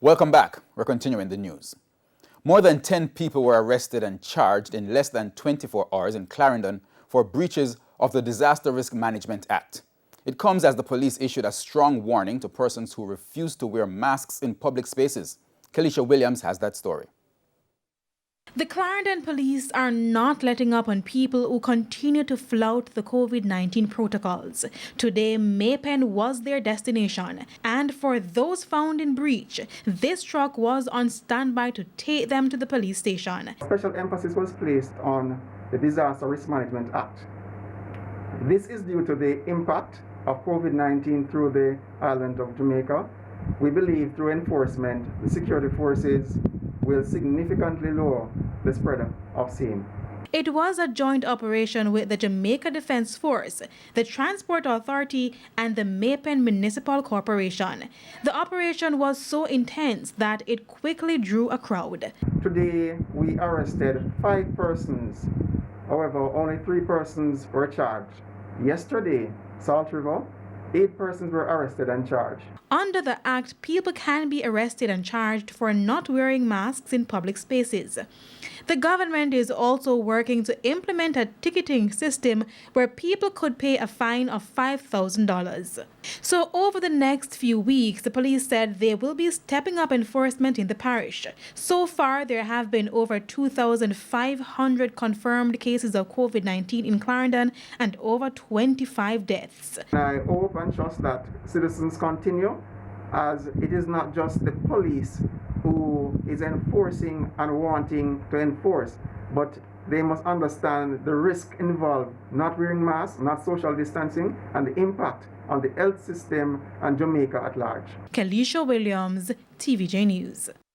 Welcome back. We're continuing the news. More than 10 people were arrested and charged in less than 24 hours in Clarendon for breaches of the Disaster Risk Management Act. It comes as the police issued a strong warning to persons who refuse to wear masks in public spaces. Kelisha Williams has that story. The Clarendon police are not letting up on people who continue to flout the COVID-19 protocols. Today, Maypen was their destination, and for those found in breach, this truck was on standby to take them to the police station. Special emphasis was placed on the Disaster Risk Management Act. This is due to the impact of COVID-19 through the island of Jamaica. We believe through enforcement, the security forces will significantly lower the spread of same. It was a joint operation with the Jamaica Defense Force, the Transport Authority, and the Maypen Municipal Corporation. The operation was so intense that it quickly drew a crowd. Today, we arrested 5 persons. However, only 3 persons were charged. Yesterday, Salt River, 8 persons were arrested and charged. Under the Act, people can be arrested and charged for not wearing masks in public spaces. The government is also working to implement a ticketing system where people could pay a fine of $5,000. So over the next few weeks, the police said they will be stepping up enforcement in the parish. So far, there have been over 2,500 confirmed cases of COVID-19 in Clarendon and over 25 deaths. I hope and trust that citizens continue, as it is not just the police who is enforcing and wanting to enforce, but they must understand the risk involved, not wearing masks, not social distancing, and the impact on the health system and Jamaica at large. Kelisha Williams, TVJ News.